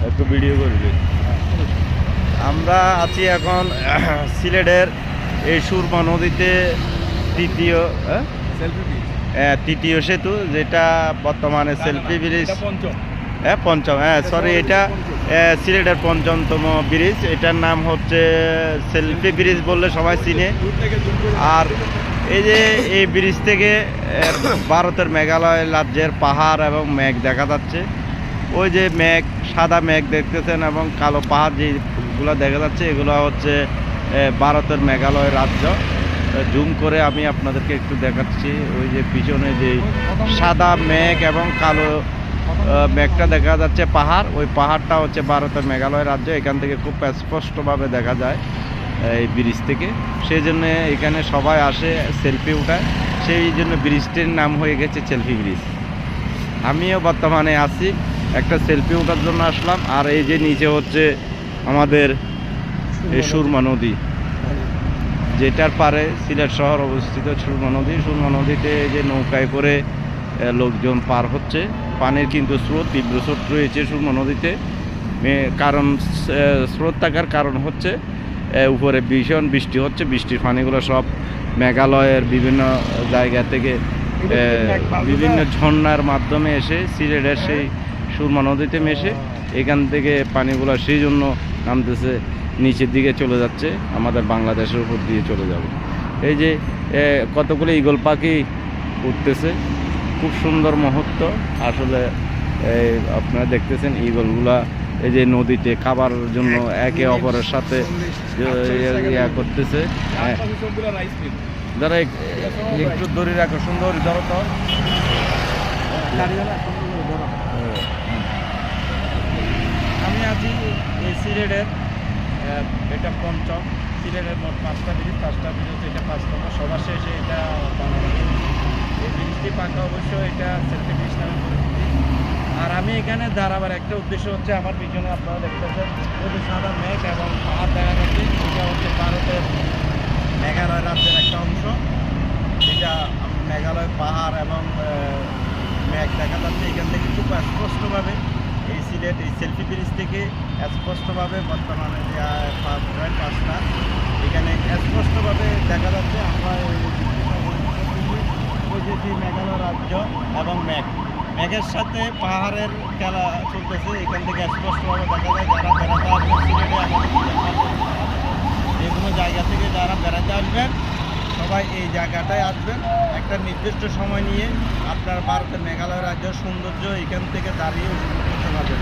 একটু ভিডিও করবে। আমরা আছি এখন সিলেটের এই সুরমা নদীতে তৃতীয় সেতু, যেটা বর্তমানে সেলফি ব্রিজ। পঞ্চম, সরি, এটা সিলেটের পঞ্চমতম ব্রিজ। এটার নাম হচ্ছে সেলফি ব্রিজ বললে সবাই চিনে। আর এই যে এই ব্রিজ থেকে ভারতের মেঘালয় রাজ্যের পাহাড় এবং মেঘ দেখা যাচ্ছে। ওই যে মেঘ, সাদা মেঘ দেখতেছেন এবং কালো পাহাড় যেগুলো দেখা যাচ্ছে, এগুলো হচ্ছে ভারতের মেঘালয় রাজ্য। জুম করে আমি আপনাদেরকে একটু দেখাচ্ছি। ওই যে পিছনে যে সাদা মেঘ এবং কালো মেঘটা দেখা যাচ্ছে পাহাড়, ওই পাহাড়টা হচ্ছে ভারতের মেঘালয় রাজ্য। এখান থেকে খুব স্পষ্টভাবে দেখা যায় এই ব্রিজ থেকে। সেই জন্য এখানে সবাই আসে সেলফি উঠায়, সেই জন্য ব্রিজটির নাম হয়ে গেছে সেলফি ব্রিজ। আমিও বর্তমানে আছি, একটা সেলফি ওঠার জন্য আসলাম। আর এই যে নিচে হচ্ছে আমাদের এই সুরমা নদী, যেটার পারে সিলেট শহর অবস্থিত। সুরমা নদী, সুরমা নদীতে যে নৌকায় করে লোকজন পার হচ্ছে। পানির কিন্তু স্রোত, তীব্র স্রোত রয়েছে সুরমা নদীতে। কারণ স্রোত থাকার কারণ হচ্ছে উপরে ভীষণ বৃষ্টি হচ্ছে। বৃষ্টির পানিগুলো সব মেঘালয়ের বিভিন্ন জায়গা থেকে বিভিন্ন ঝর্ণার মাধ্যমে এসে সিলেটের সেই সুরমা নদীতে মেশে। এখান থেকে পানিগুলো সেই জন্য নামতেছে, নিচের দিকে চলে যাচ্ছে, আমাদের বাংলাদেশের উপর দিয়ে চলে যাবে। এই যে কতগুলো ঈগল পাখি উঠতেছে, খুব সুন্দর মুহূর্ত আসলে। আপনারা দেখতেছেন ঈগলগুলা এই যে নদীতে খাবার জন্য একে অপরের সাথে ইয়া করতেছে। যারা একটু দড়ি রাখো, সুন্দর ধরো তো। আমি আছি এই সিলেটের, এটা পঞ্চম। সিলেটের মোট 5টা ব্রিজ, 5টা ব্রিজ হচ্ছে এটা 5তম। সবার শেষে এটা বাংলাদেশ। এই ব্রিজটি পাকা অবশ্য এটা সেলফি ব্রিজ নামে পরিচিতি। আর আমি এখানে দাঁড়াবার একটা উদ্দেশ্য হচ্ছে, আমার পিছনে আপনারা দেখতেছেন ওই যে সাদা মেঘ এবং পাহাড় দেখা যাচ্ছে। এটা হচ্ছে ভারতের মেঘালয় রাজ্যের একটা অংশ। এটা মেঘালয় পাহাড় এবং মেঘ দেখা যাচ্ছে এখান থেকে খুব স্পষ্টভাবে। এই সিলেট এই সেলফি ব্রিজ থেকে স্পষ্টভাবে বর্তমানে যে প্রায় 5টা এখানে স্পষ্টভাবে দেখা যাচ্ছে। আমরা ওই যে মেঘালয় রাজ্য এবং মেঘের সাথে পাহাড়ের খেলা চলতেছে। এখান থেকে স্পষ্টভাবে দেখা যায় যারা বেড়াতে আসবেন সিলেটে, আমাদের যে কোনো জায়গা থেকে যারা বেড়াতে আসবেন সবাই এই জায়গাটায় আসবেন। একটা নির্দিষ্ট সময় নিয়ে আপনার ভারতের মেঘালয় রাজ্যের সৌন্দর্য এখান থেকে দাঁড়িয়ে উপভোগ করতে পারবেন।